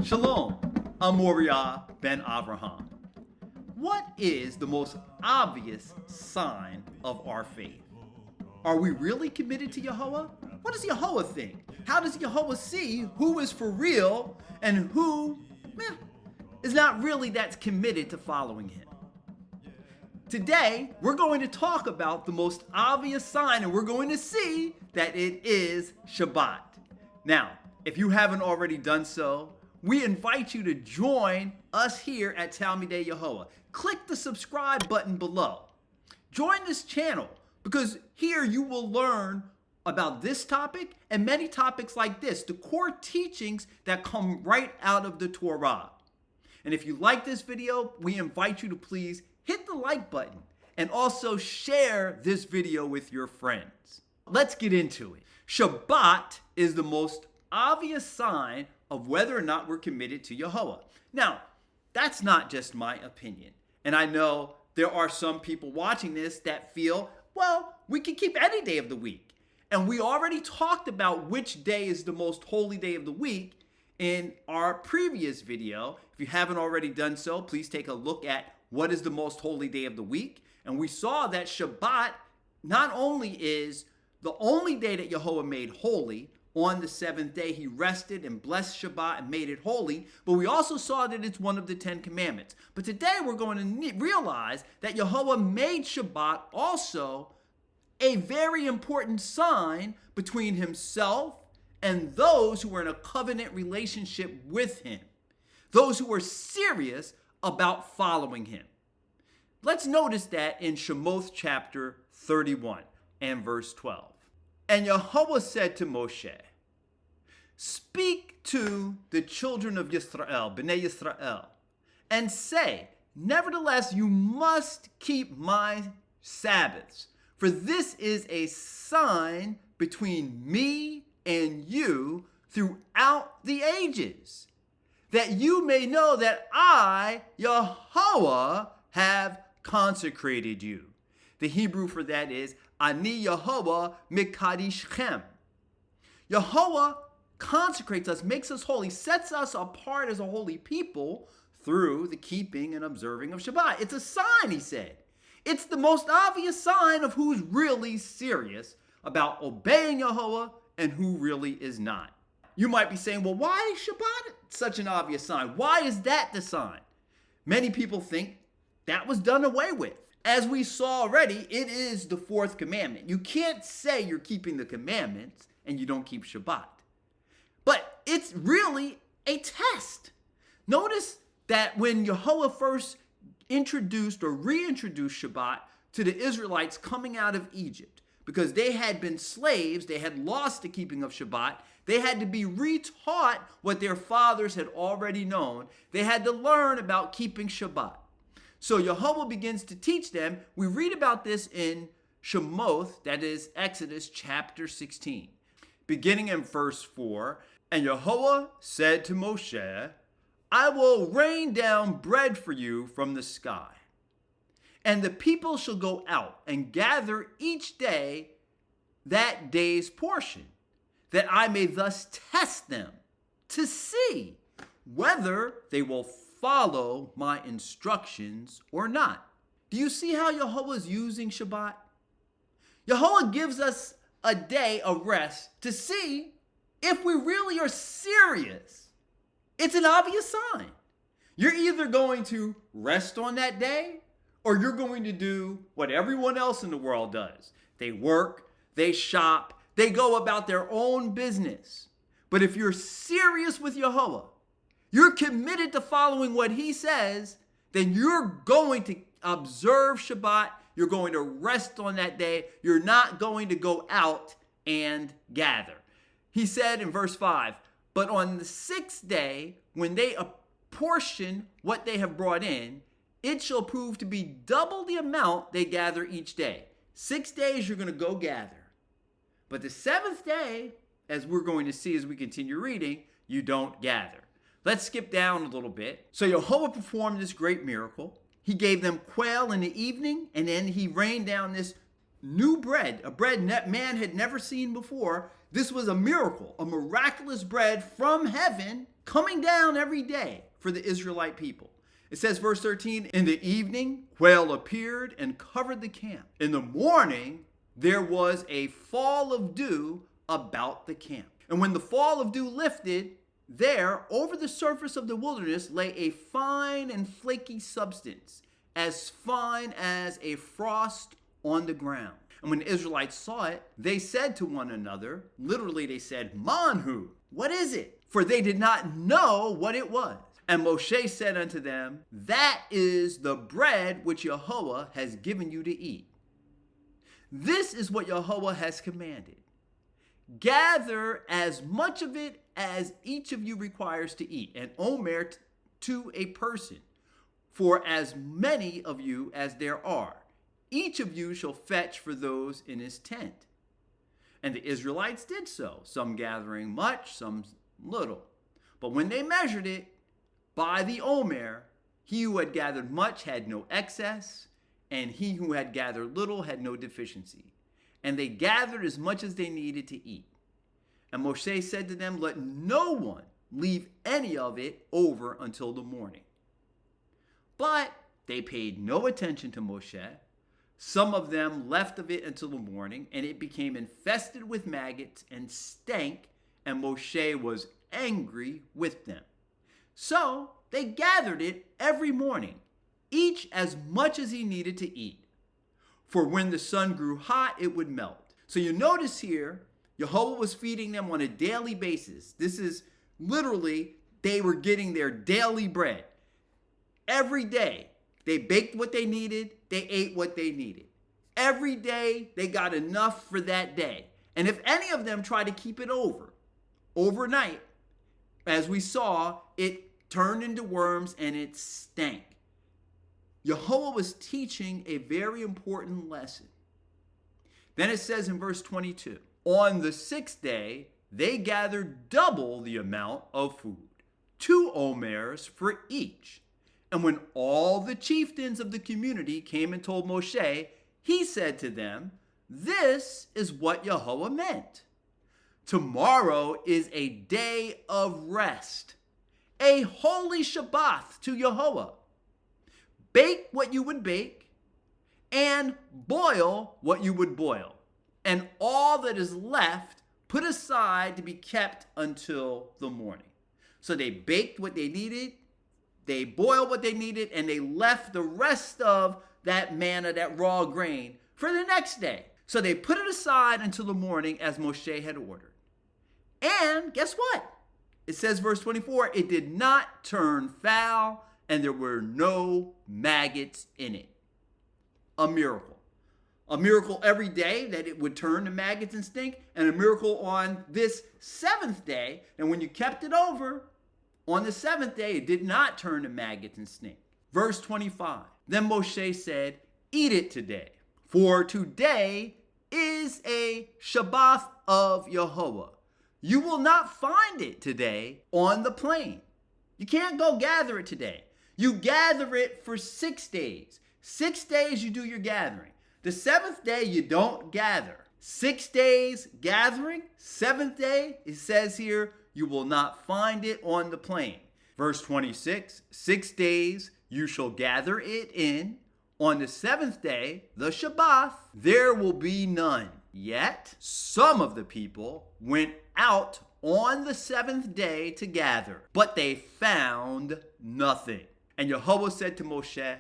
Shalom, I'm Moriah ben Avraham. What is the most obvious sign of our faith? Are we really committed to Yahweh? What does Yahweh think? How does Yahweh see who is for real and who is not really that committed to following him? Today, we're going to talk about the most obvious sign, and we're going to see that it is Shabbat. Now, if you haven't already done so, we invite you to join us here at Talmidei Yehoah. Click the subscribe button below. Join this channel because here you will learn about this topic and many topics like this, the core teachings that come right out of the Torah. And if you like this video, we invite you to please hit the like button and also share this video with your friends. Let's get into it. Shabbat is the most obvious sign of whether or not we're committed to Yahweh. Now, that's not just my opinion. And I know there are some people watching this that feel, well, we can keep any day of the week. And we already talked about which day is the most holy day of the week in our previous video. If you haven't already done so, please take a look at what is the most holy day of the week. And we saw that Shabbat not only is the only day that Yahweh made holy. On the seventh day, he rested and blessed Shabbat and made it holy. But we also saw that it's one of the 10 commandments. But today we're going to realize that Yahweh made Shabbat also a very important sign between himself and those who are in a covenant relationship with him. Those who are serious about following him. Let's notice that in Shemoth chapter 31 and verse 12. And Yahweh said to Moshe, speak to the children of Yisrael, Bnei Yisrael, and say, nevertheless, you must keep my Sabbaths, for this is a sign between me and you throughout the ages, that you may know that I, Yahweh, have consecrated you. The Hebrew for that is, Ani Yahweh mikadishchem. Yahweh consecrates us, makes us holy, sets us apart as a holy people through the keeping and observing of Shabbat. It's a sign, he said. It's the most obvious sign of who's really serious about obeying Yahweh and who really is not. You might be saying, well, why is Shabbat such an obvious sign? Why is that the sign? Many people think that was done away with. As we saw already, it is the fourth commandment. You can't say you're keeping the commandments and you don't keep Shabbat. But it's really a test. Notice that when Yahweh first introduced or reintroduced Shabbat to the Israelites coming out of Egypt, because they had been slaves, they had lost the keeping of Shabbat, they had to be retaught what their fathers had already known. They had to learn about keeping Shabbat. So Yahweh begins to teach them. We read about this in Shemoth, that is Exodus chapter 16. Beginning in verse 4, and Yahweh said to Moshe, I will rain down bread for you from the sky. And the people shall go out and gather each day that day's portion, that I may thus test them to see whether they will follow my instructions or not. Do you see how Yahweh is using Shabbat? Yahweh gives us a day of rest to see if we really are serious. It's an obvious sign. You're either going to rest on that day or you're going to do what everyone else in the world does. They work, they shop, they go about their own business. But if you're serious with Yahweh, you're committed to following what he says, then you're going to observe Shabbat. You're going to rest on that day. You're not going to go out and gather. He said in verse 5, but on the sixth day, when they apportion what they have brought in, it shall prove to be double the amount they gather each day. 6 days you're going to go gather. But the seventh day, as we're going to see as we continue reading, you don't gather. Let's skip down a little bit. So Yahweh performed this great miracle. He gave them quail in the evening, and then he rained down this new bread, a bread that man had never seen before. This was a miracle, a miraculous bread from heaven coming down every day for the Israelite people. It says, verse 13, in the evening, quail appeared and covered the camp. In the morning, there was a fall of dew about the camp. And when the fall of dew lifted, there, over the surface of the wilderness, lay a fine and flaky substance, as fine as a frost on the ground. And when the Israelites saw it, they said to one another, literally they said, Manhu, what is it? For they did not know what it was. And Moshe said unto them, that is the bread which Yahweh has given you to eat. This is what Yahweh has commanded. Gather as much of it as each of you requires to eat, an omer to a person, for as many of you as there are. Each of you shall fetch for those in his tent. And the Israelites did so, some gathering much, some little. But when they measured it by the omer, he who had gathered much had no excess, and he who had gathered little had no deficiency. And they gathered as much as they needed to eat. And Moshe said to them, let no one leave any of it over until the morning. But they paid no attention to Moshe. Some of them left of it until the morning, and it became infested with maggots and stank, and Moshe was angry with them. So they gathered it every morning, each as much as he needed to eat. For when the sun grew hot, it would melt. So you notice here, Yahweh was feeding them on a daily basis. This is literally, they were getting their daily bread. Every day, they baked what they needed, they ate what they needed. Every day, they got enough for that day. And if any of them tried to keep it overnight, as we saw, it turned into worms and it stank. Yahweh was teaching a very important lesson. Then it says in verse 22, on the sixth day, they gathered double the amount of food, 2 omers for each. And when all the chieftains of the community came and told Moshe, he said to them, this is what Yahweh meant. Tomorrow is a day of rest, a holy Shabbat to Yahweh. Bake what you would bake, and boil what you would boil. And all that is left, put aside to be kept until the morning. So they baked what they needed, they boiled what they needed, and they left the rest of that manna, that raw grain, for the next day. So they put it aside until the morning as Moshe had ordered. And guess what? It says, verse 24, it did not turn foul, and there were no maggots in it. A miracle. A miracle every day that it would turn to maggots and stink, and a miracle on this 7th day. And when you kept it over, on the 7th day, it did not turn to maggots and stink. Verse 25, then Moshe said, eat it today, for today is a Shabbat of Yahweh. You will not find it today on the plain. You can't go gather it today. You gather it for 6 days. 6 days you do your gathering. The 7th day you don't gather. 6 days gathering. 7th day, it says here, you will not find it on the plain. Verse 26, 6 days you shall gather it in. On the 7th day, the Shabbat, there will be none. Yet some of the people went out on the 7th day to gather, but they found nothing. And Yahweh said to Moshe,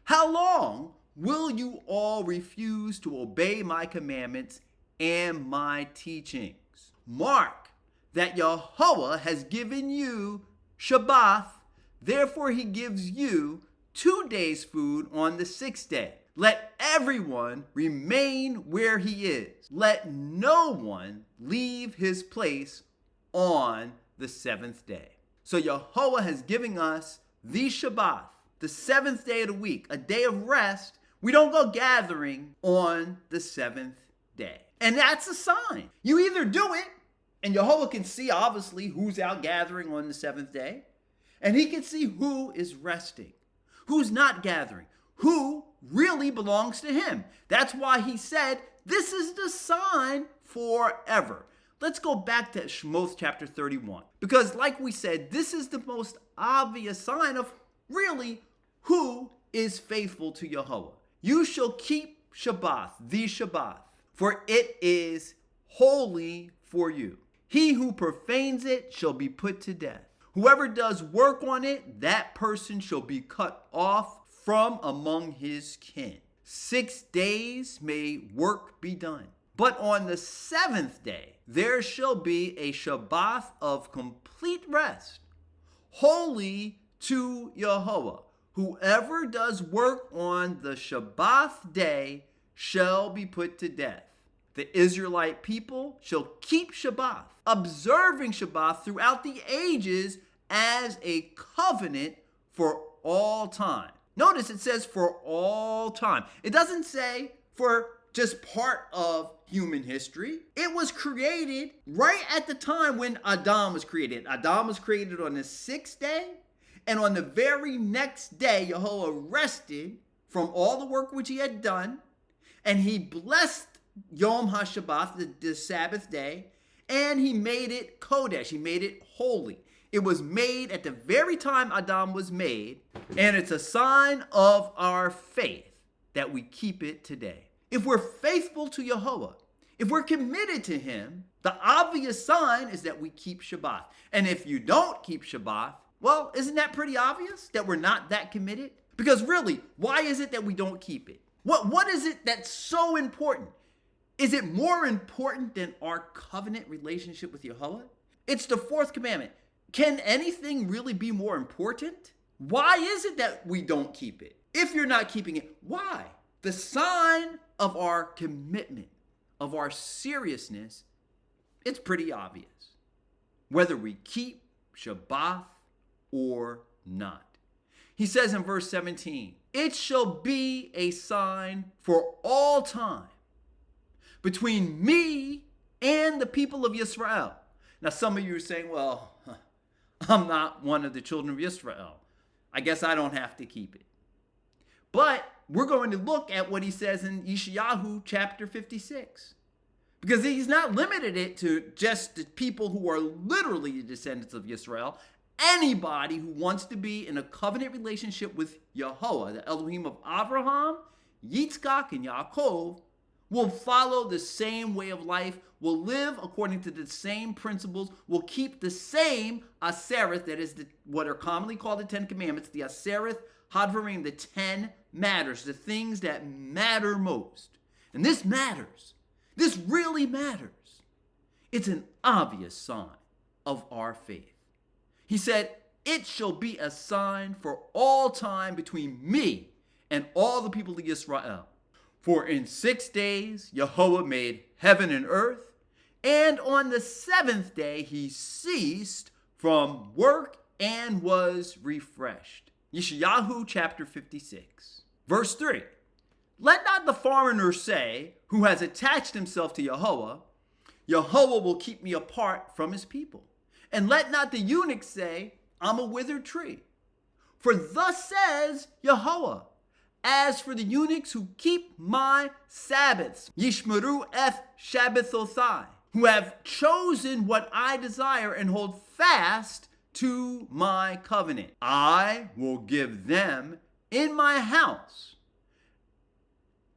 how long will you all refuse to obey my commandments and my teachings? Mark that Yahweh has given you Shabbat, therefore he gives you 2 days' food on the 6th day. Let everyone remain where he is. Let no one leave his place on the 7th day. So Yahweh has given us the Shabbat, the 7th day of the week, a day of rest. We don't go gathering on the 7th day. And that's a sign. You either do it, and Yahweh can see obviously who's out gathering on the 7th day, and he can see who is resting, who's not gathering, who really belongs to him. That's why he said, this is the sign forever. let's go back to Shmoth chapter 31. Because like we said, this is the most obvious sign of really who is faithful to Yahweh. You shall keep Shabbat, the Shabbat, for it is holy for you. He who profanes it shall be put to death. Whoever does work on it, that person shall be cut off from among his kin. 6 days may work be done. But on the 7th day, there shall be a Shabbat of complete rest, holy to Yahweh. Whoever does work on the Shabbat day shall be put to death. The Israelite people shall keep Shabbat, observing Shabbat throughout the ages as a covenant for all time. Notice it says for all time. It doesn't say for just part of human history. It was created right at the time when Adam was created. Adam was created on the 6th day, and on the very next day, Yahweh rested from all the work which he had done, and he blessed Yom HaShabbat, the Sabbath day, and he made it Kodesh. He made it holy. It was made at the very time Adam was made, and it's a sign of our faith that we keep it today. If we're faithful to Yahweh, if we're committed to him, the obvious sign is that we keep Shabbat. And if you don't keep Shabbat, well, isn't that pretty obvious that we're not that committed? Because really, why is it that we don't keep it? What is it that's so important? Is it more important than our covenant relationship with Yahweh? It's the 4th commandment. Can anything really be more important? Why is it that we don't keep it? If you're not keeping it, why? The sign of our commitment, of our seriousness, it's pretty obvious. Whether we keep Shabbat or not. He says in verse 17, it shall be a sign for all time between me and the people of Israel. Now, some of you are saying, well, I'm not one of the children of Israel. I guess I don't have to keep it. But we're going to look at what he says in YHWH chapter 56. Because he's not limited it to just the people who are literally the descendants of Israel. Anybody who wants to be in a covenant relationship with Yahweh, the Elohim of Abraham, Yitzchak, and Yaakov, will follow the same way of life, will live according to the same principles, will keep the same Asereth, that is what are commonly called the 10 Commandments, the Asereth Hadvarim, the 10 matters, the things that matter most. And this matters. This really matters. It's an obvious sign of our faith. He said, it shall be a sign for all time between me and all the people of Israel. For in 6 days Yahweh made heaven and earth, and on the 7th day he ceased from work and was refreshed. YHWH chapter 56. Verse 3. Let not the foreigner say, who has attached himself to Yahweh, Yahweh will keep me apart from his people. And let not the eunuch say, I'm a withered tree. For thus says Yahweh, as for the eunuchs who keep my Sabbaths, Yishmeru eth Shabbathothai, who have chosen what I desire and hold fast to my covenant, I will give them in my house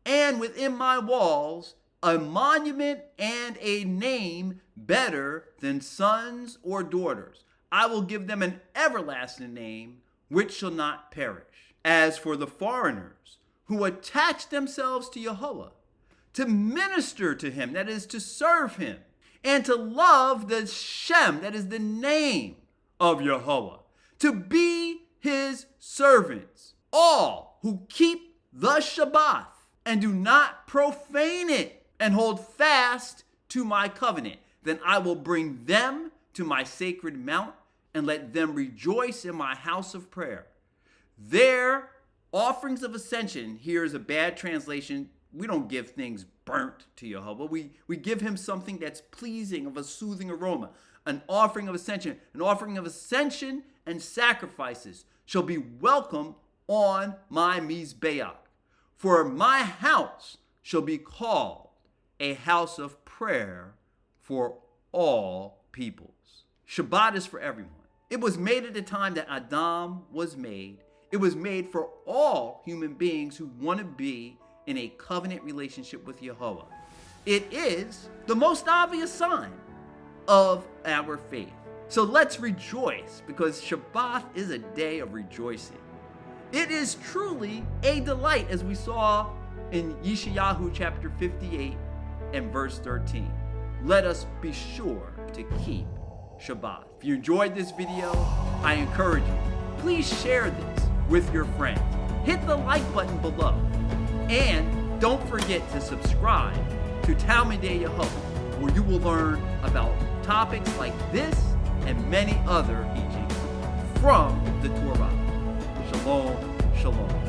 and within my walls a monument and a name better than sons or daughters. I will give them an everlasting name which shall not perish. As for the foreigners who attach themselves to Yahweh, to minister to him, that is to serve him, and to love the Shem, that is the name of Yahweh, to be his servants, all who keep the Shabbat and do not profane it and hold fast to my covenant, then I will bring them to my sacred mount and let them rejoice in my house of prayer. Their offerings of ascension, here is a bad translation. We don't give things burnt to Yahweh. We give him something that's pleasing, of a soothing aroma. An offering of ascension. An offering of ascension and sacrifices shall be welcome on my Mizbeach. For my house shall be called a house of prayer for all peoples. Shabbat is for everyone. It was made at the time that Adam was made. It was made for all human beings who want to be in a covenant relationship with Yehova. It is the most obvious sign of our faith. So let's rejoice, because Shabbat is a day of rejoicing. It is truly a delight, as we saw in Yeshayahu chapter 58 and verse 13. Let us be sure to keep Shabbat. If you enjoyed this video, I encourage you, please share this with your friends. Hit the like button below. And don't forget to subscribe to Talmidei Yehovah, where you will learn about topics like this and many other teachings from the Torah. Shalom, shalom.